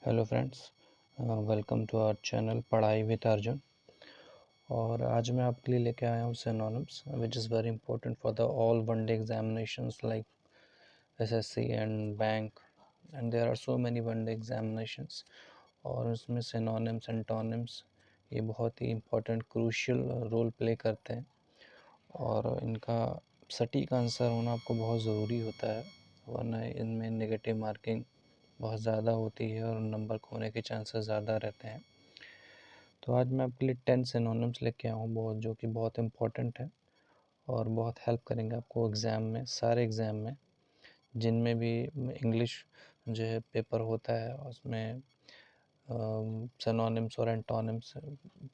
Hello friends, welcome to our channel Padhai with Arjun. और आज मैं आपके लिए लेके आया हूँ synonyms which is very important for the all one day examinations like SSC and bank, and there are so many one day examinations. और उसमें सिनोनिम्स एंटोनिम्स ये बहुत ही इम्पोर्टेंट क्रूशियल रोल प्ले करते हैं और इनका सटीक आंसर होना आपको बहुत ज़रूरी होता है, वरना इनमें नेगेटिव मार्किंग बहुत ज़्यादा होती है और नंबर खोने के चांसेस ज़्यादा रहते हैं। तो आज मैं आपके लिए 10 सिनोनिम्स लेके आया हूँ बहुत, जो कि बहुत इम्पोर्टेंट है और बहुत हेल्प करेंगे आपको एग्ज़ाम में, सारे एग्ज़ाम में जिनमें भी इंग्लिश जो है पेपर होता है उसमें सिनोनिम्स और एंटोनिम्स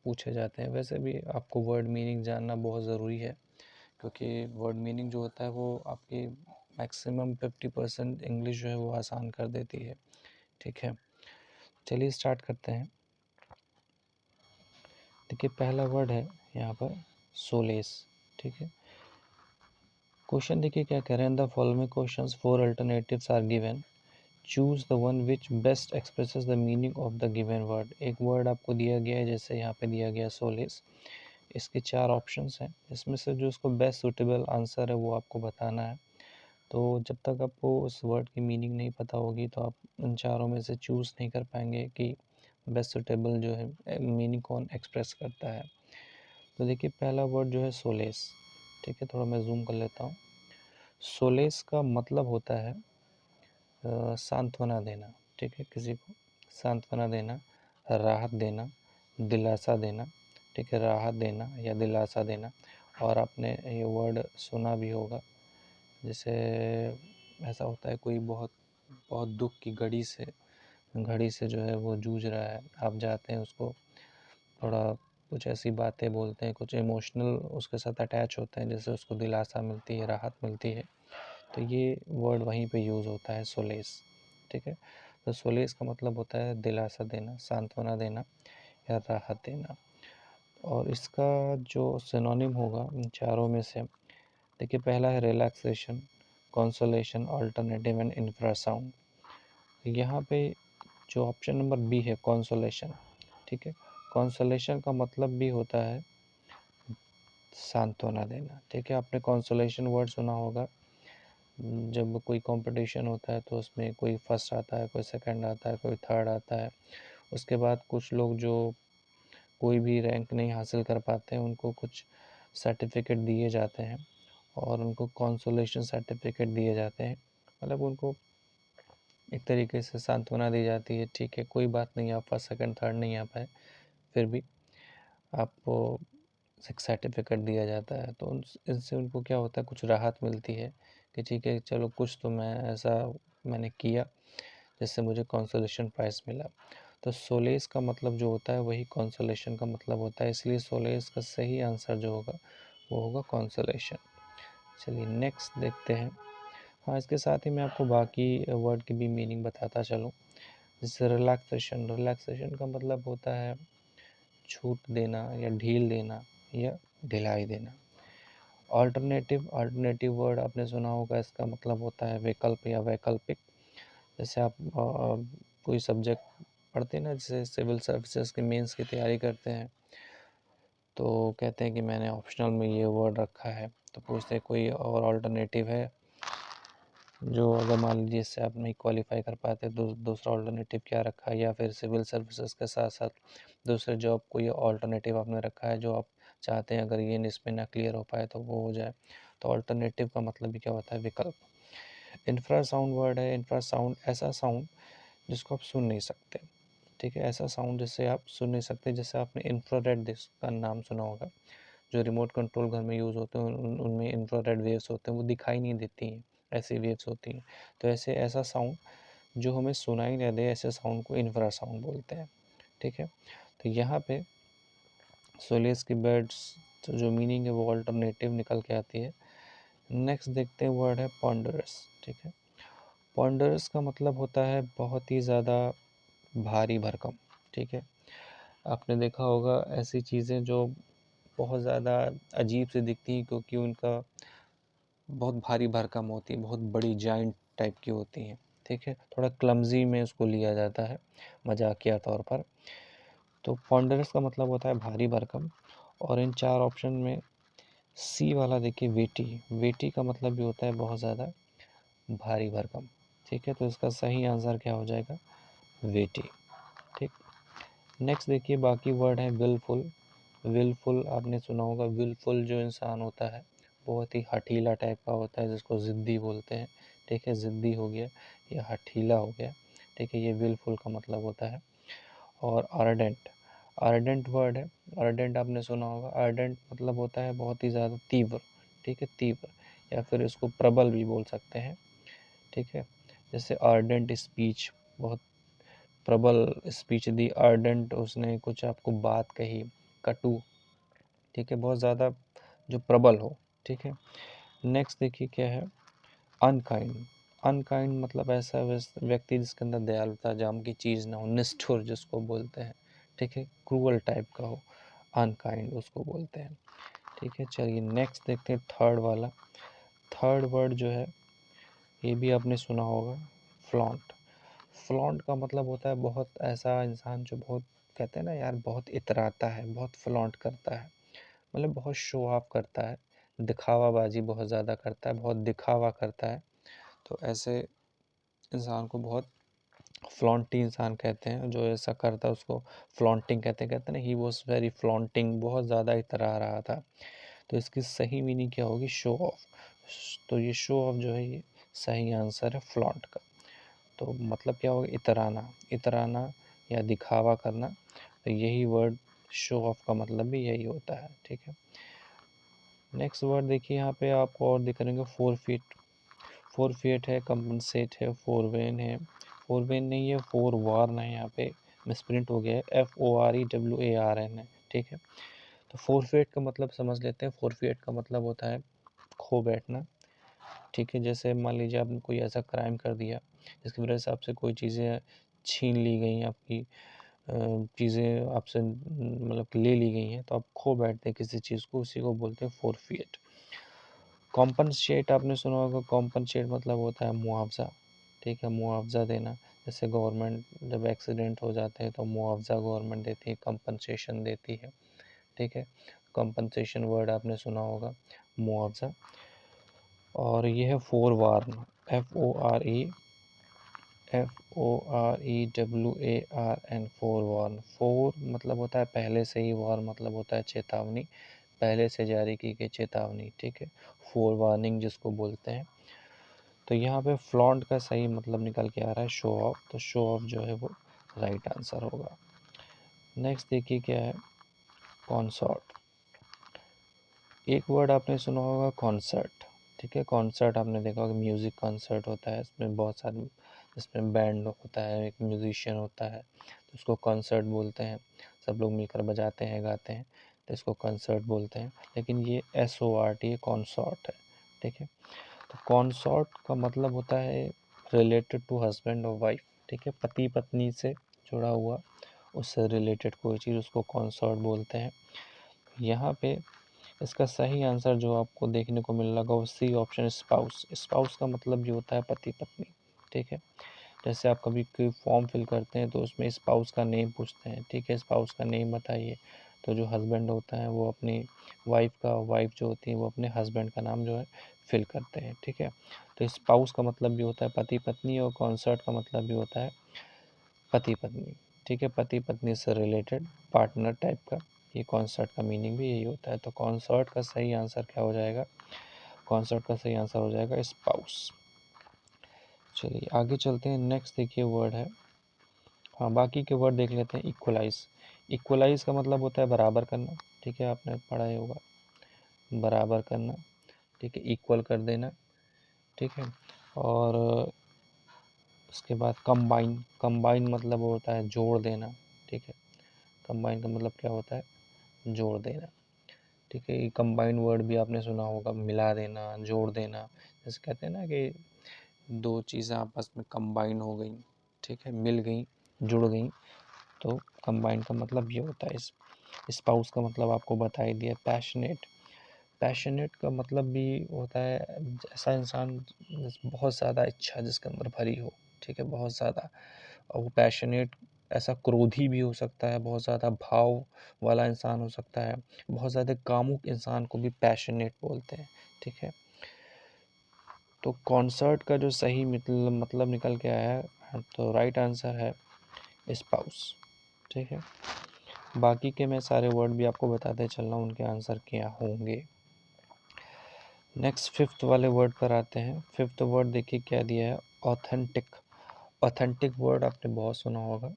पूछे जाते हैं। वैसे भी आपको वर्ड मीनिंग जानना बहुत ज़रूरी है, क्योंकि वर्ड मीनिंग जो होता है वो आपकी मैक्सिमम 50% इंग्लिश जो है वो आसान कर देती है। ठीक है, चलिए स्टार्ट करते हैं। देखिए पहला वर्ड है यहाँ पर सोलेस। ठीक है, क्वेश्चन देखिए क्या कह रहे हैं। The following questions 4 alternatives are given, choose the one which best expresses the meaning of the given word. एक वर्ड आपको दिया गया है, जैसे यहाँ पे दिया गया सोलेस। इसके 4 ऑप्शंस हैं, इसमें से जो उसको बेस्ट सूटेबल आंसर है वो आपको बताना है। तो जब तक आपको उस वर्ड की मीनिंग नहीं पता होगी तो आप उन चारों में से चूज़ नहीं कर पाएंगे कि बेस्ट सूटेबल जो है मीनिंग कौन एक्सप्रेस करता है। तो देखिए पहला वर्ड जो है सोलेस। ठीक है, थोड़ा मैं जूम कर लेता हूँ। सोलेस का मतलब होता है सांत्वना देना। ठीक है, किसी को सांत्वना देना, राहत देना, दिलासा देना। ठीक है, राहत देना या दिलासा देना। और आपने ये वर्ड सुना भी होगा, जैसे ऐसा होता है कोई बहुत बहुत दुख की घड़ी से जो है वो जूझ रहा है, आप जाते हैं उसको थोड़ा कुछ ऐसी बातें बोलते हैं, कुछ इमोशनल उसके साथ अटैच होते हैं, जैसे उसको दिलासा मिलती है, राहत मिलती है। तो ये वर्ड वहीं पे यूज़ होता है सोलेस। ठीक है, तो सोलेस का मतलब होता है दिलासा देना, सांत्वना देना या राहत देना। और इसका जो सिनोनिम होगा इन चारों में से, देखिए पहला है relaxation, consolation, alternative and infrasound. यहाँ पे जो ऑप्शन नंबर बी है कंसोलेशन। ठीक है, कंसोलेशन का मतलब भी होता है सांत्वना देना। ठीक है, आपने कंसोलेशन वर्ड सुना होगा, जब कोई कंपटीशन होता है तो उसमें कोई फर्स्ट आता है, कोई सेकंड आता है, कोई थर्ड आता है। उसके बाद कुछ लोग जो कोई भी रैंक नहीं हासिल कर पाते हैं उनको कुछ सर्टिफिकेट दिए जाते हैं और उनको कंसोलेशन सर्टिफिकेट दिए जाते हैं। मतलब उनको एक तरीके से सांत्वना दी जाती है, ठीक है कोई बात नहीं, आप फर्स्ट सेकंड थर्ड नहीं आ पाए, फिर भी आपको एक सर्टिफिकेट दिया जाता है। तो इससे उनको क्या होता है, कुछ राहत मिलती है कि ठीक है चलो कुछ तो मैंने किया जिससे मुझे कंसोलेशन प्राइज़ मिला। तो सोलेस का मतलब जो होता है वही कंसोलेशन का मतलब होता है, इसलिए सोलेस का सही आंसर जो होगा वो होगा कंसोलेशन। चलिए नेक्स्ट देखते हैं। हाँ, इसके साथ ही मैं आपको बाकी वर्ड की भी मीनिंग बताता चलूँ। जैसे रिलैक्सेशन, रिलैक्सेशन का मतलब होता है छूट देना या ढील देना या ढिलाई देना। अल्टरनेटिव, अल्टरनेटिव वर्ड आपने सुना होगा, इसका मतलब होता है विकल्प या वैकल्पिक। जैसे आप कोई सब्जेक्ट पढ़ते हैं ना, जैसे सिविल सर्विसेज के मेंस की तैयारी करते हैं तो कहते हैं कि मैंने ऑप्शनल में ये वर्ड रखा है, तो पूछते हैं कोई और अल्टरनेटिव है जो, अगर मान लीजिए इससे आप नहीं क्वालिफाई कर पाते तो दूसरा अल्टरनेटिव क्या रखा है, या फिर सिविल सर्विसेज के साथ साथ दूसरे जॉब कोई अल्टरनेटिव आपने रखा है जो आप चाहते हैं अगर ये इसमें ना क्लियर हो पाए तो वो हो जाए। तो अल्टरनेटिव का मतलब भी क्या होता है, विकल्प। इंफ्रासाउंड वर्ड है। इंफ्रासाउंड ऐसा साउंड जिसको आप सुन नहीं सकते। ठीक है, ऐसा साउंड जिससे आप सुन नहीं सकते। जैसे आपने इंफ्रारेड डिस्क का नाम सुना होगा, जो रिमोट कंट्रोल घर में यूज़ होते हैं उनमें इंफ्रारेड वेव्स होते हैं, वो दिखाई नहीं देती हैं, ऐसी वेव्स होती हैं। तो ऐसा साउंड जो हमें सुनाई ना दे, ऐसे साउंड को इंफ्रासाउंड बोलते हैं। ठीक है, तो यहाँ पे सोलेस की बर्ड्स जो मीनिंग है वो अल्टरनेटिव निकल के आती है। नेक्स्ट देखते हैं, वर्ड है पॉन्डरस। ठीक है, पॉन्डरस का मतलब होता है बहुत ही ज़्यादा भारी भरकम। ठीक है, आपने देखा होगा ऐसी चीज़ें जो बहुत ज़्यादा अजीब सी दिखती हैं क्योंकि उनका बहुत भारी भरकम होती है, बहुत बड़ी जाइंट टाइप की होती हैं। ठीक है, थोड़ा क्लमजी में उसको लिया जाता है मजाकिया तौर पर। तो पॉन्डरस का मतलब होता है भारी भरकम। और इन 4 ऑप्शन में सी वाला देखिए वेटी, वेटी का मतलब भी होता है बहुत ज़्यादा भारी भरकम। ठीक है, तो इसका सही आंसर क्या हो जाएगा, वेटी। ठीक, नेक्स्ट देखिए बाकी वर्ड है विलफुल। विलफुल आपने सुना होगा, विलफुल जो इंसान होता है बहुत ही हठीला टाइप का होता है, जिसको ज़िद्दी बोलते हैं। ठीक है, ज़िद्दी हो गया या हठीला हो गया। ठीक है, ये विलफुल का मतलब होता है। और आर्डेंट, आर्डेंट वर्ड है। आर्डेंट आपने सुना होगा, आर्डेंट मतलब होता है बहुत ही ज़्यादा तीव्र। ठीक है, तीव्र, या फिर इसको प्रबल भी बोल सकते हैं। ठीक है, जैसे आर्डेंट स्पीच, बहुत प्रबल स्पीच दी। आर्डेंट, उसने कुछ आपको बात कही कटु। ठीक है, बहुत ज़्यादा जो प्रबल हो। ठीक है, नेक्स्ट देखिए क्या है, अनकाइंड। अनकाइंड मतलब ऐसा व्यक्ति जिसके अंदर दयालुता जाम की चीज़ ना हो, निष्ठुर जिसको बोलते हैं। ठीक है, क्रूअल टाइप का हो, अनकाइंड उसको बोलते हैं। ठीक है, चलिए नेक्स्ट देखते हैं थर्ड वाला। थर्ड वर्ड जो है ये भी आपने सुना होगा, फ्लॉन्ट। फ्लॉन्ट का मतलब होता है बहुत ऐसा इंसान जो बहुत, कहते हैं ना यार, बहुत इतराता है, बहुत फ्लॉन्ट करता है, मतलब बहुत शो ऑफ करता है, दिखावाबाजी बहुत ज़्यादा करता है, बहुत दिखावा करता है। तो ऐसे इंसान को बहुत फ्लॉन्टी इंसान कहते हैं। जो ऐसा करता है उसको फ्लॉन्टिंग कहते हैं। कहते हैं ना, ही वॉज वेरी फ्लॉन्टिंग, बहुत ज़्यादा इतरा रहा था। तो इसकी सही मीनिंग क्या होगी, शो ऑफ। तो ये शो ऑफ जो है ये सही आंसर है फ्लॉन्ट का। तो मतलब क्या होगा, इतराना, इतराना या दिखावा करना। तो यही वर्ड शो ऑफ का मतलब भी यही होता है। ठीक है, नेक्स्ट वर्ड देखिए यहाँ पे आपको और दिख रहे होंगे, फोरफीट। फोरफीट है, कंपनसेट है, फोरवेन है। फोरवेन नहीं है, फोर वार्न है, यहाँ पे मिसप्रिंट हो गया है, FOREWARN है। ठीक है, तो फोरफीट का मतलब समझ लेते हैं। फोरफीट का मतलब होता है खो बैठना। ठीक है, जैसे मान लीजिए आपने कोई ऐसा क्राइम कर दिया जिसकी वजह से आपसे कोई चीज़ें छीन ली गई, आपकी चीज़ें आपसे मतलब ले ली गई हैं, तो आप खो बैठते हैं किसी चीज़ को, उसी को बोलते हैं फोरफीट। कॉम्पनसेट आपने सुना होगा, कॉम्पनसेट मतलब होता है मुआवजा। ठीक है, मुआवजा देना। जैसे गवर्नमेंट जब एक्सीडेंट हो जाते हैं तो मुआवजा गवर्नमेंट देती है, कंपनसेशन देती है। ठीक है, कंपनसेशन वर्ड आपने सुना होगा, मुआवजा। और ये है फोरवार्न, FOREWARN, फोरवार्न। फोर मतलब होता है पहले से ही, वार मतलब होता है चेतावनी, पहले से जारी की गई चेतावनी। ठीक है, फोर वार्निंग जिसको बोलते हैं। तो यहाँ पे फ्लॉन्ट का सही मतलब निकल के आ रहा है शो ऑफ। तो शो ऑफ जो है वो राइट आंसर होगा। नेक्स्ट देखिए क्या है, कॉन्सर्ट। एक वर्ड आपने सुना होगा, कॉन्सर्ट। ठीक है, कॉन्सर्ट आपने देखा होगा, म्यूज़िक कॉन्सर्ट होता है, इसमें बहुत सारे, इसमें बैंड होता है, एक म्यूजिशियन होता है, तो उसको कॉन्सर्ट बोलते हैं। सब लोग मिलकर बजाते हैं, गाते हैं, तो इसको कॉन्सर्ट बोलते हैं। लेकिन ये SORT कॉन्सॉर्ट है। ठीक है, तो कॉन्सॉर्ट का मतलब होता है रिलेटेड टू हस्बैंड और वाइफ। ठीक है, पति पत्नी से जुड़ा हुआ, उससे रिलेटेड कोई चीज़, उसको कॉन्सॉर्ट बोलते हैं। यहाँ पे इसका सही आंसर जो आपको देखने को मिल रहा होगा वो सी ऑप्शन, स्पाउस। स्पाउस का मतलब जो होता है पति पत्नी। ठीक है, जैसे आप कभी कोई फॉर्म फिल करते हैं तो उसमें स्पाउस का नेम पूछते हैं। ठीक है, स्पाउस का नेम बताइए, तो जो हस्बैंड होता है वो अपनी वाइफ का, वाइफ जो होती है वो अपने हस्बैंड का नाम जो है फिल करते हैं। ठीक है, तो स्पाउस का मतलब भी होता है पति पत्नी, और कॉन्सर्ट का मतलब भी होता है पति पत्नी। ठीक है, पति पत्नी से रिलेटेड पार्टनर टाइप का, ये कॉन्सर्ट का मीनिंग भी यही होता है। तो कॉन्सर्ट का सही आंसर क्या हो जाएगा, कॉन्सर्ट का सही आंसर हो जाएगा स्पाउस। चलिए आगे चलते हैं, नेक्स्ट देखिए वर्ड है, हाँ बाकी के वर्ड देख लेते हैं। इक्वलाइज। इक्वलाइज का मतलब होता है बराबर करना। ठीक है, आपने पढ़ा ही होगा, बराबर करना। ठीक है, इक्वल कर देना। ठीक है, और उसके बाद कंबाइन। कंबाइन मतलब होता है जोड़ देना। ठीक है, कंबाइन का मतलब क्या होता है, जोड़ देना। ठीक है, ये कंबाइन वर्ड भी आपने सुना होगा, मिला देना, जोड़ देना। जैसे कहते हैं ना कि दो चीज़ें आपस में कंबाइन हो गई, ठीक है, मिल गई, जुड़ गई, तो कंबाइन का मतलब ये होता है। इस स्पाउस का मतलब आपको बता ही दिया। पैशनेट। पैशनेट का मतलब भी होता है ऐसा इंसान बहुत ज़्यादा इच्छा जिसके अंदर भरी हो। ठीक है, बहुत ज़्यादा। और वो पैशनेट ऐसा क्रोधी भी हो सकता है, बहुत ज़्यादा भाव वाला इंसान हो सकता है, बहुत ज़्यादा कामुक इंसान को भी पैशनेट बोलते हैं, ठीक है। तो कॉन्सर्ट का जो सही मतलब निकल के आया है, तो राइट आंसर है स्पाउस, ठीक है। बाकी के मैं सारे वर्ड भी आपको बताते चल रहा हूँ, उनके आंसर क्या होंगे। नेक्स्ट फिफ्थ वाले वर्ड पर आते हैं। फिफ्थ वर्ड देखिए क्या दिया है, ऑथेंटिक। ऑथेंटिक वर्ड आपने बहुत सुना होगा।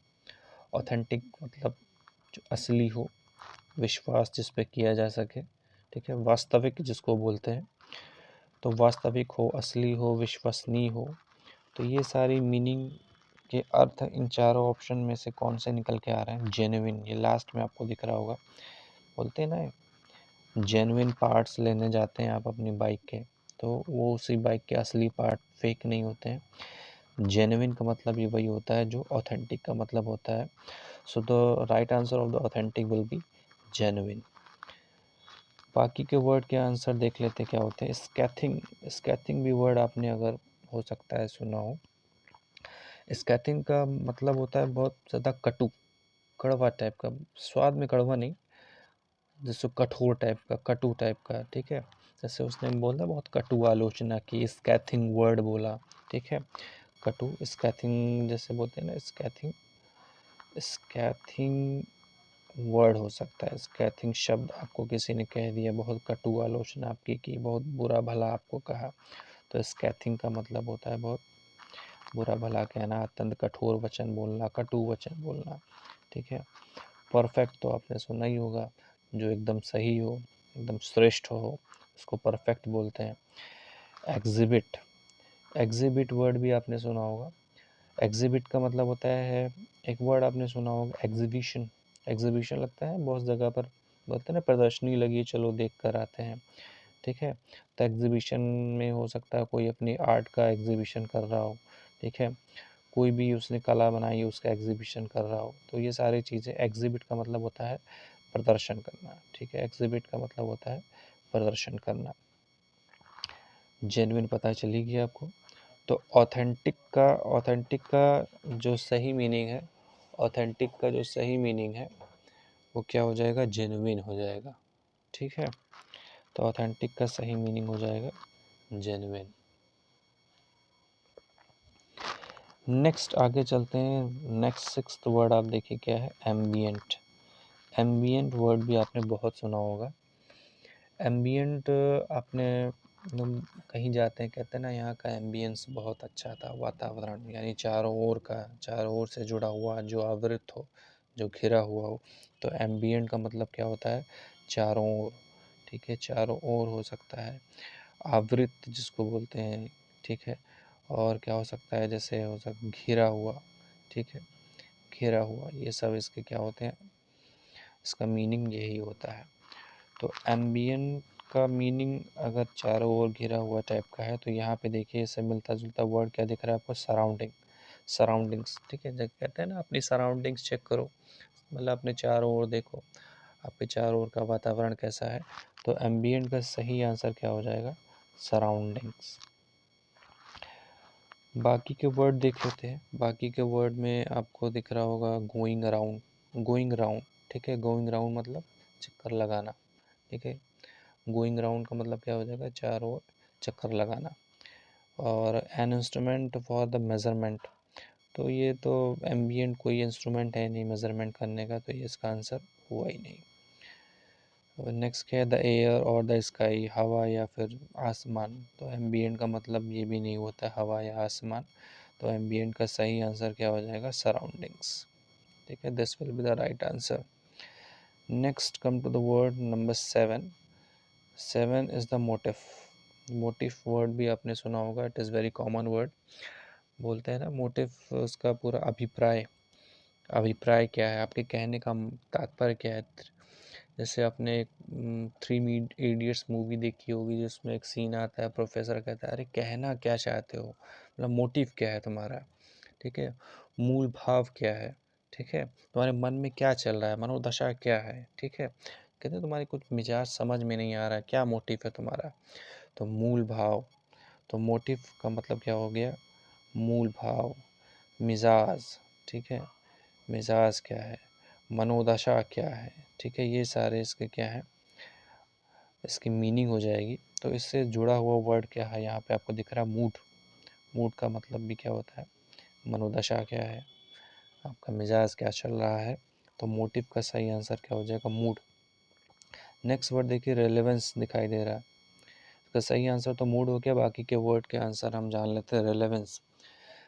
ऑथेंटिक मतलब जो असली हो, विश्वास जिस पे किया जा सके, ठीक है, वास्तविक जिसको बोलते हैं। तो वास्तविक हो, असली हो, विश्वसनीय हो, तो ये सारी मीनिंग के अर्थ इन चारों ऑप्शन में से कौन से निकल के आ रहे हैं। जेन्युइन, ये लास्ट में आपको दिख रहा होगा, बोलते हैं ना जेन्युइन पार्ट्स लेने जाते हैं आप अपनी बाइक के, तो वो उसी बाइक के असली पार्ट फेक नहीं होते हैं। जेन्युइन का मतलब ये वही होता है जो ऑथेंटिक का मतलब होता है। So the right answer of the authentic will be genuine. बाकी के वर्ड के आंसर देख लेते क्या होते हैं। स्कैथिंग, स्कैथिंग भी वर्ड आपने अगर हो सकता है सुना हो। स्कैथिंग का मतलब होता है बहुत ज़्यादा कटु, कड़वा टाइप का, स्वाद में कड़वा नहीं, जैसे कठोर टाइप का, कटु टाइप का, ठीक है। जैसे उसने बोला बहुत कटु आलोचना की, स्कैथिंग वर्ड बोला, ठीक है। कटु स्कैथिंग जैसे बोलते हैं ना, स्कैथिंग, स्कैथिंग वर्ड हो सकता है। स्कैथिंग शब्द आपको किसी ने कह दिया, बहुत कटु आलोचना आपकी की, बहुत बुरा भला आपको कहा, तो स्कैथिंग का मतलब होता है बहुत बुरा भला कहना, अत्यंत कठोर वचन बोलना, कटु वचन बोलना, ठीक है। परफेक्ट तो आपने सुना ही होगा, जो एकदम सही हो, एकदम श्रेष्ठ हो, उसको परफेक्ट बोलते हैं। एग्जिबिट, एग्जिबिट वर्ड भी आपने सुना होगा। एग्जिबिट का मतलब होता है, एक वर्ड आपने सुना होगा एग्जीबिशन। एग्जीबिशन लगता है बहुत जगह पर, बोलते हैं ना प्रदर्शनी लगी है, चलो देख कर आते हैं, ठीक है। तो एग्जीबिशन में हो सकता है कोई अपनी आर्ट का एग्जीबिशन कर रहा हो, ठीक है, कोई भी उसने कला बनाई उसका एग्जीबिशन कर रहा हो, तो ये सारी चीज़ें, एग्जिबिट का मतलब होता है प्रदर्शन करना, ठीक है। एग्जिबिट का मतलब होता है प्रदर्शन करना। जेन्युइन पता चली गई आपको। तो ऑथेंटिक का जो सही मीनिंग है, ऑथेंटिक का जो सही मीनिंग है वो क्या हो जाएगा, जेन्युइन हो जाएगा, ठीक है। तो ऑथेंटिक का सही मीनिंग हो जाएगा जेन्युइन। नेक्स्ट आगे चलते हैं। नेक्स्ट सिक्स्थ वर्ड आप देखिए क्या है, एम्बियंट। एम्बियंट वर्ड भी आपने बहुत सुना होगा। एम्बियंट आपने कहीं जाते हैं, कहते हैं ना यहाँ का एम्बियंस बहुत अच्छा था, वातावरण यानी चारों ओर का, चारों ओर से जुड़ा हुआ, जो आवृत हो, जो घिरा हुआ हो। तो एम्बियंट का मतलब क्या होता है, चारों ओर, ठीक है, चारों ओर हो सकता है। आवृत जिसको बोलते हैं, ठीक है। और क्या हो सकता है, जैसे हो सकता घिरा हुआ, ठीक है, घिरा हुआ, ये सब इसके क्या होते हैं, इसका मीनिंग यही होता है। तो एम्बियंट का मीनिंग अगर चारों ओर घिरा हुआ टाइप का है, तो यहाँ पे देखिए इससे मिलता जुलता वर्ड क्या दिख रहा है आपको, सराउंडिंग, सराउंडिंग्स, ठीक है। जब कहते हैं ना अपनी सराउंडिंग्स चेक करो, मतलब अपने चारों ओर देखो, आपके चारों ओर का वातावरण कैसा है। तो एम्बियंट का सही आंसर क्या हो जाएगा, सराउंडिंग्स। बाकी के वर्ड देख लेते हैं। बाकी के वर्ड में आपको दिख रहा होगा गोइंग अराउंड, गोइंग अराउंड, ठीक है। गोइंग अराउंड मतलब चक्कर लगाना, ठीक है। गोइंग अराउंड का मतलब क्या हो जाएगा, चारों ओर चक्कर लगाना। और an instrument for the measurement, तो ये तो एम्बियंट कोई इंस्ट्रूमेंट है नहीं मेज़रमेंट करने का, तो ये इसका आंसर हुआ ही नहीं। नेक्स्ट क्या है, द एयर और द स्काई, हवा या फिर आसमान। तो एम्बियंट का मतलब ये भी नहीं होता है हवा या आसमान। तो एम्बियंट का सही आंसर क्या हो जाएगा, सराउंडिंग्स, ठीक है। This will be the right answer. Next come to the word number 7। 7 is the motive. Motive word भी आपने सुना होगा, it is very common word. बोलते हैं ना मोटिव, उसका पूरा अभिप्राय, अभिप्राय क्या है, आपके कहने का तात्पर्य क्या है। जैसे आपने थ्री इडियट्स मूवी देखी होगी, जिसमें एक सीन आता है, प्रोफेसर कहता है अरे कहना क्या चाहते हो, मतलब मोटिव क्या है तुम्हारा, ठीक है, मूल भाव क्या है, ठीक है, तुम्हारे मन में क्या चल रहा है, मनोदशा क्या है, ठीक है। कहते हैं तुम्हारी कुछ मिजाज समझ में नहीं आ रहा है, क्या मोटिव है तुम्हारा, तो मूल भाव। तो मोटिव का मतलब क्या हो गया, मूल भाव, मिजाज, ठीक है, मिजाज क्या है, मनोदशा क्या है, ठीक है, ये सारे इसके क्या है, इसकी मीनिंग हो जाएगी। तो इससे जुड़ा हुआ वर्ड क्या है, यहाँ पे आपको दिख रहा है मूड। मूड का मतलब भी क्या होता है, मनोदशा क्या है, आपका मिजाज क्या चल रहा है। तो मोटिव का सही आंसर क्या हो जाएगा, मूड। नेक्स्ट वर्ड देखिए, रेलेवेंस दिखाई दे रहा है। इसका सही आंसर तो मूड हो गया, बाकी के वर्ड के आंसर हम जान लेते हैं। रेलेवेंस,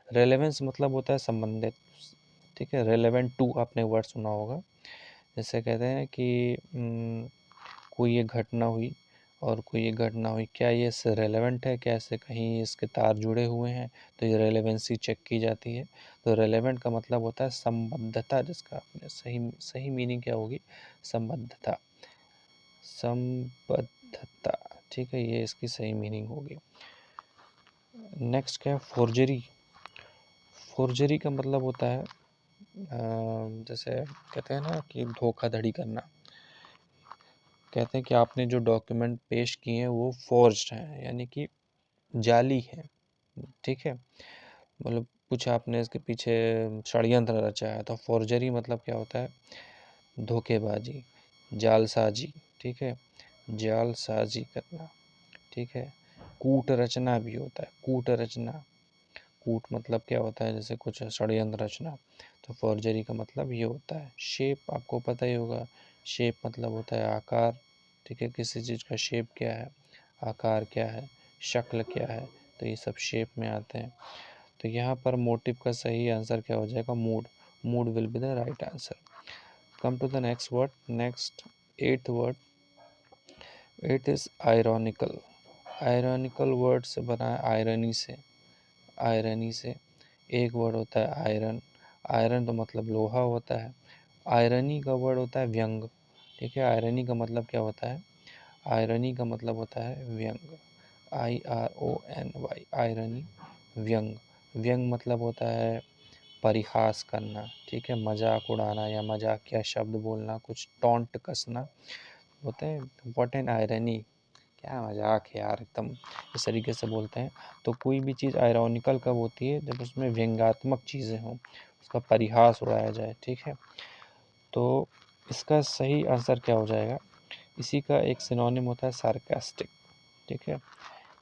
रेलेवेंस मतलब होता है संबंधित, ठीक है। रेलेवेंट टू आपने वर्ड सुना होगा, जैसे कहते हैं कि कोई एक घटना हुई और कोई एक घटना हुई, क्या ये इससे रेलेवेंट है, क्या इससे कहीं इसके तार जुड़े हुए हैं, तो ये रेलेवेंसी चेक की जाती है। तो रेलेवेंट का मतलब होता है संबद्धता, जिसका आपने सही सही मीनिंग क्या होगी, संबद्धता, संबद्धता, ठीक है, ये इसकी सही मीनिंग होगी। नेक्स्ट क्या है, फोर्जरी। फोर्जरी का मतलब होता है जैसे कहते हैं ना कि धोखाधड़ी करना। कहते हैं कि आपने जो डॉक्यूमेंट पेश किए हैं वो फोर्ज्ड हैं, यानी कि जाली है, ठीक है, मतलब कुछ आपने इसके पीछे षड्यंत्र रचा है। तो फोर्जरी मतलब क्या होता है, धोखेबाजी, जालसाजी, ठीक है, जालसाजी करना, ठीक है। कूट रचना भी होता है, कूट रचना, कूट मतलब क्या होता है, जैसे कुछ षड्यंत्र रचना। तो फोर्जरी का मतलब ये होता है। शेप आपको पता ही होगा, शेप मतलब होता है आकार, ठीक है, किसी चीज़ का शेप क्या है, आकार क्या है, शक्ल क्या है, तो ये सब शेप में आते हैं। तो यहाँ पर मोटिव का सही आंसर क्या हो जाएगा, mood. Mood will be the right answer. Come to the next word, next eighth word, it is ironical. Ironical word से बना है आयरनी से, आयरनी से। एक वर्ड होता है आयरन, आयरन तो मतलब लोहा होता है। आयरनी का वर्ड होता है व्यंग, ठीक है। आयरनी का मतलब क्या होता है, आयरनी का मतलब होता है व्यंग, IRONY, आयरनी, व्यंग। व्यंग मतलब होता है परिहास करना, ठीक है, मजाक उड़ाना या मजाकिया शब्द बोलना, कुछ टॉन्ट कसना होते हैं। व्हाट एन आयरनी, क्या मजाक है यार, एकदम इस तरीके से बोलते हैं। तो कोई भी चीज़ आयरॉनिकल कब होती है, जब उसमें व्यंग्यात्मक चीज़ें हों, उसका परिहास उड़ाया जाए, ठीक है। तो इसका सही आंसर क्या हो जाएगा, इसी का एक सिनोनिम होता है सार्कास्टिक, ठीक है।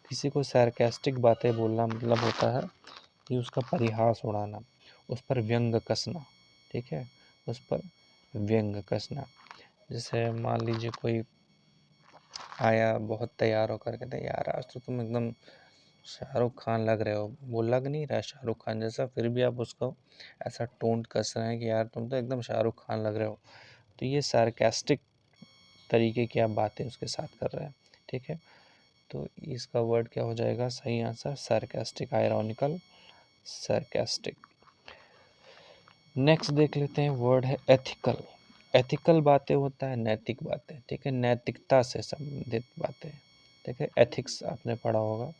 किसी को सार्कास्टिक बातें बोलना मतलब होता है कि उसका परिहास उड़ाना, उस पर व्यंग कसना, ठीक है, उस पर व्यंग कसना। जैसे मान लीजिए कोई आया बहुत तैयार होकर, कहते यार आज तो तुम एकदम शाहरुख खान लग रहे हो, वो लग नहीं रहा है शाहरुख खान जैसा, फिर भी आप उसको ऐसा टोंट कस रहे हैं कि यार तुम तो एकदम शाहरुख खान लग रहे हो। तो ये सार्कास्टिक तरीके की आप बातें उसके साथ कर रहे हैं, ठीक है। तो इसका वर्ड क्या हो जाएगा, सही answer sarcastic, ironical, sarcastic. Next देख लेते हैं, वर्ड है एथिकल। एथिकल बातें होता है नैतिक बातें, ठीक है, नैतिकता से संबंधित बातें, ठीक है। एथिक्स आपने पढ़ा होगा,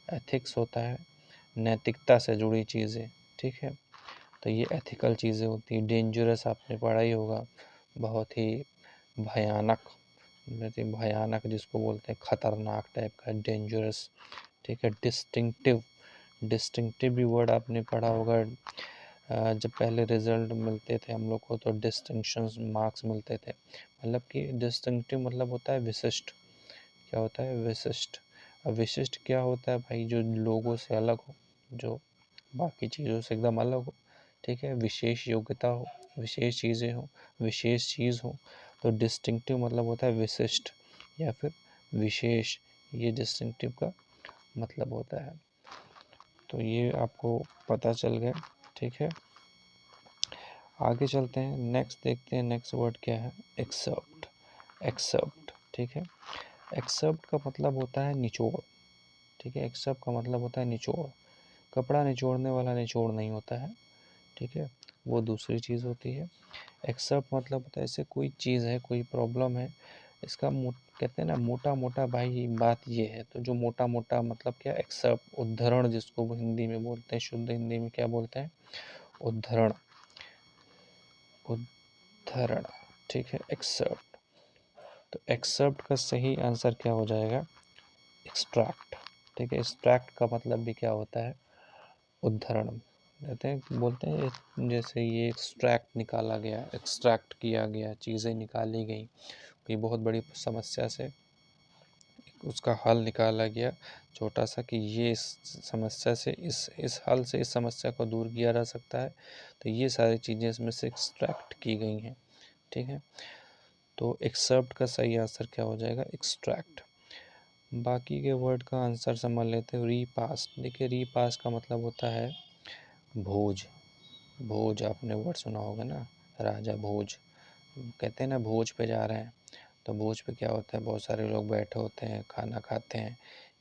एथिक्स होता है नैतिकता से जुड़ी चीज़ें, ठीक है। तो ये एथिकल चीज़ें होती हैं। डेंजरस आपने पढ़ा ही होगा, बहुत ही भयानक, बहुत ही भयानक जिसको बोलते हैं खतरनाक टाइप का, डेंजरस, ठीक है। डिस्टिंक्टिव, डिस्टिंक्टिव भी वर्ड आपने पढ़ा होगा। जब पहले रिजल्ट मिलते थे हम लोग को तो डिस्टिंक्शंस मार्क्स मिलते थे, मतलब कि डिस्टिंक्टिव मतलब होता है विशिष्ट, क्या होता है, विशिष्ट। अब विशिष्ट क्या होता है भाई, जो लोगों से अलग हो, जो बाकी चीज़ों से एकदम अलग हो, ठीक है, विशेष योग्यता हो, विशेष चीज़ें हो, विशेष चीज़ हो। तो डिस्टिंक्टिव मतलब होता है विशिष्ट या फिर विशेष, ये डिस्टिंक्टिव का मतलब होता है। तो ये आपको पता चल गया, ठीक है। आगे चलते हैं, नेक्स्ट देखते हैं, नेक्स्ट वर्ड क्या है, एक्सेप्ट। एक्सेप्ट, ठीक है। एक्सेप्ट का मतलब होता है निचोड़, ठीक है। एक्सेप्ट का मतलब होता है निचोड़, कपड़ा निचोड़ने वाला निचोड़ नहीं होता है, ठीक है, वो दूसरी चीज़ होती है। एक्सेप्ट मतलब होता है ऐसे कोई चीज़ है, कोई प्रॉब्लम है, इसका कहते हैं ना मोटा मोटा भाई बात ये है, तो जो मोटा मोटा मतलब क्या, एक्सेप्ट, उद्धरण जिसको वो हिंदी में बोलते हैं, शुद्ध हिंदी में क्या बोलते हैं, उद्धरण, उद्धरण, ठीक है, एक्सेप्ट। तो एक्सेप्ट का सही आंसर क्या हो जाएगा, एक्सट्रैक्ट, ठीक है। एक्सट्रैक्ट का मतलब भी क्या होता है, उद्धरण, कहते हैं, बोलते हैं जैसे ये एक्सट्रैक्ट निकाला गया, एक्सट्रैक्ट किया गया, चीज़ें निकाली गई, कोई बहुत बड़ी समस्या से उसका हल निकाला गया छोटा सा, कि ये इस समस्या से इस हल से इस समस्या को दूर किया जा सकता है, तो ये सारी चीज़ें इसमें से एक्सट्रैक्ट की गई हैं। ठीक है, तो एक्सर्प्ट का सही आंसर क्या हो जाएगा? एक्सट्रैक्ट। बाकी के वर्ड का आंसर समझ लेते हैं। रीपास्ट, देखिए रीपास्ट का मतलब होता है भोज। भोज आपने वर्ड सुना होगा ना, राजा भोज, कहते हैं ना भोज पे जा रहे हैं, तो भोज पे क्या होता है, बहुत सारे लोग बैठे होते हैं, खाना खाते हैं,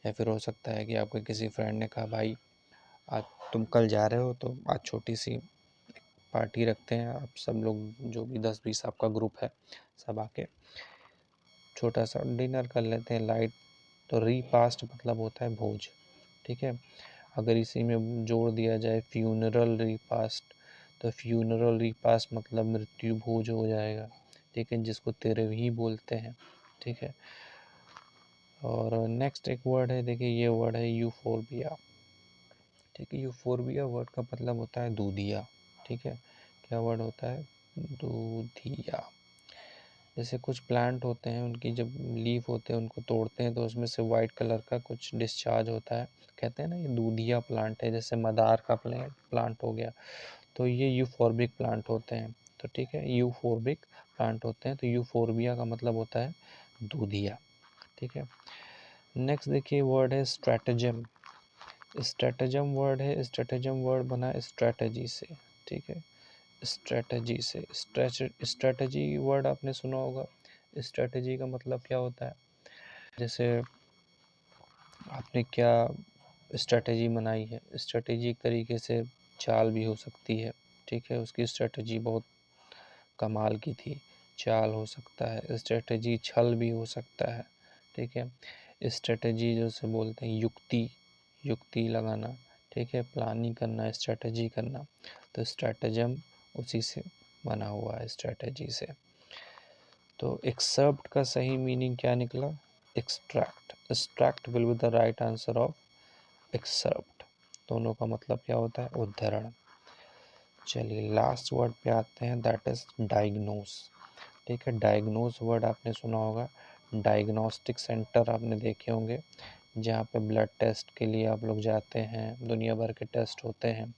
या फिर हो सकता है कि आपके किसी फ्रेंड ने कहा भाई आज तुम कल जा रहे हो तो आज छोटी सी पार्टी रखते हैं, आप सब लोग जो भी 10-20 आपका ग्रुप है सब आके छोटा सा डिनर कर लेते हैं लाइट। तो रीपास्ट मतलब होता है भोज। ठीक है, अगर इसी में जोड़ दिया जाए फ्यूनरल रीपास्ट, तो फ्यूनरल रीपास्ट मतलब मृत्यु भोज हो जाएगा। ठीक है, जिसको तेरहवीं बोलते हैं। ठीक है, और नेक्स्ट एक वर्ड है, देखिए ये वर्ड है यूफोर्बिया। ठीक है, यूफोर्बिया वर्ड का मतलब होता है दूधिया। ठीक है, क्या वर्ड होता है? दूधिया। जैसे कुछ प्लांट होते हैं, उनकी जब लीफ होते हैं उनको तोड़ते हैं तो उसमें से वाइट कलर का कुछ डिस्चार्ज होता है, कहते हैं ना ये दूधिया प्लांट है। जैसे मदार का प्लांट हो गया, तो ये यूफोर्बिक प्लांट होते हैं। तो ठीक है, यूफोर्बिक प्लांट होते हैं, तो यूफोर्बिया का मतलब होता है दूधिया। ठीक है, नेक्स्ट देखिए वर्ड है स्ट्रैटेजम। स्ट्रैटेजम वर्ड है, स्ट्रैटेजम वर्ड बना है स्ट्रैटेजी से। ठीक है, स्ट्रैटेजी से, स्ट्रैटेजी वर्ड आपने सुना होगा। स्ट्रैटेजी का मतलब क्या होता है? जैसे आपने क्या स्ट्रैटेजी बनाई है, स्ट्रैटेजी एक तरीके से चाल भी हो सकती है। ठीक है, उसकी स्ट्रैटेजी बहुत कमाल की थी, चाल हो सकता है, स्ट्रैटेजी छल भी हो सकता है। ठीक है, स्ट्रैटेजी जैसे बोलते हैं युक्ति, युक्ति लगाना। ठीक है, प्लानिंग करना, स्ट्रैटेजी करना, तो स्ट्रैटेजम उसी से बना हुआ है, स्ट्रैटेजी से। तो एक्सर्प्ट का सही मीनिंग क्या निकला? Extract. Extract will be the right answer of excerpt. दोनों का मतलब क्या होता है? उद्धरण। चलिए लास्ट वर्ड पे आते हैं, दैट इज डायग्नोस। ठीक है, डायग्नोस वर्ड आपने सुना होगा। डायग्नोस्टिक सेंटर आपने देखे होंगे, जहाँ पे ब्लड टेस्ट के लिए आप लोग जाते हैं, दुनिया भर के टेस्ट होते हैं,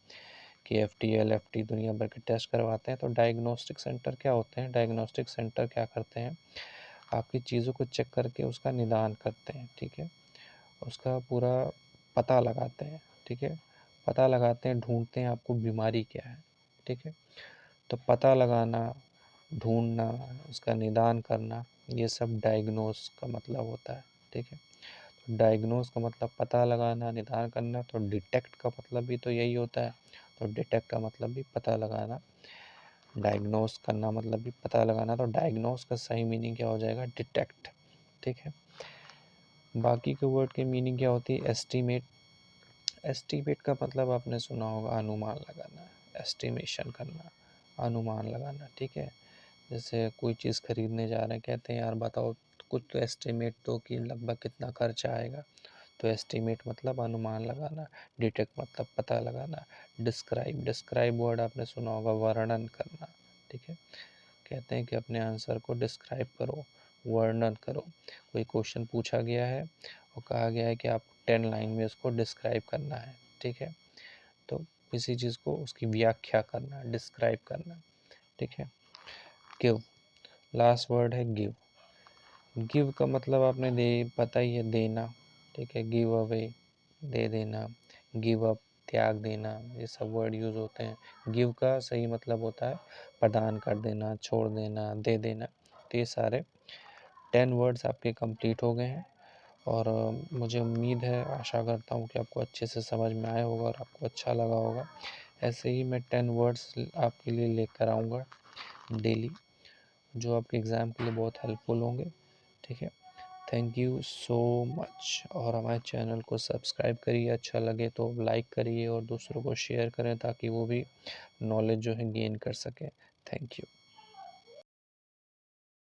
कि FT LFT दुनिया भर के टेस्ट करवाते हैं। तो डायग्नोस्टिक सेंटर क्या होते हैं? डायग्नोस्टिक सेंटर क्या करते हैं? आपकी चीज़ों को चेक करके उसका निदान करते हैं। ठीक है, उसका पूरा पता लगाते हैं। ठीक है, पता लगाते हैं, ढूंढते हैं आपको बीमारी क्या है। ठीक है, तो पता लगाना, ढूंढना, उसका निदान करना, ये सब डायग्नोस का मतलब होता है। ठीक है, तो डायग्नोस का मतलब पता लगाना, निदान करना, तो डिटेक्ट का मतलब भी तो यही होता है। तो डिटेक्ट का मतलब भी पता लगाना, डायग्नोस करना मतलब भी पता लगाना, तो डायग्नोस का सही मीनिंग क्या हो जाएगा? डिटेक्ट। ठीक है, बाकी के वर्ड की मीनिंग क्या होती है? एस्टीमेट। एस्टीमेट का मतलब आपने सुना होगा अनुमान लगाना, एस्टिमेशन करना, अनुमान लगाना। ठीक है, जैसे कोई चीज़ खरीदने जा रहे हैं, कहते हैं यार बताओ कुछ तो एस्टिमेट तो कि लगभग कितना खर्चा आएगा। तो एस्टिमेट मतलब अनुमान लगाना, डिटेक्ट मतलब पता लगाना। डिस्क्राइब, डिस्क्राइब वर्ड आपने सुना होगा, वर्णन करना। ठीक है, कहते हैं कि अपने आंसर को डिस्क्राइब करो, वर्णन करो। कोई क्वेश्चन पूछा गया है और कहा गया है कि आप 10 लाइन में उसको डिस्क्राइब करना है। ठीक है, तो किसी चीज़ को उसकी व्याख्या करना, डिस्क्राइब करना। ठीक है, गिव, लास्ट वर्ड है गिव। गिव का मतलब आपने पता ही है, देना। ठीक है, गिव अवे, दे देना, गिव अप, त्याग देना, ये सब वर्ड यूज़ होते हैं। गिव का सही मतलब होता है प्रदान कर देना, छोड़ देना, दे देना। तो ये सारे 10 वर्ड्स आपके कंप्लीट हो गए हैं, और मुझे उम्मीद है, आशा करता हूँ कि आपको अच्छे से समझ में आया होगा और आपको अच्छा लगा होगा। ऐसे ही मैं 10 वर्ड्स आपके लिए लेकर आऊँगा डेली, जो आपके एग्ज़ाम के लिए बहुत हेल्पफुल होंगे। ठीक है, थैंक यू सो मच, और हमारे चैनल को सब्सक्राइब करिए, अच्छा लगे तो लाइक करिए और दूसरों को शेयर करें ताकि वो भी नॉलेज जो है गेन कर सकें। Thank you.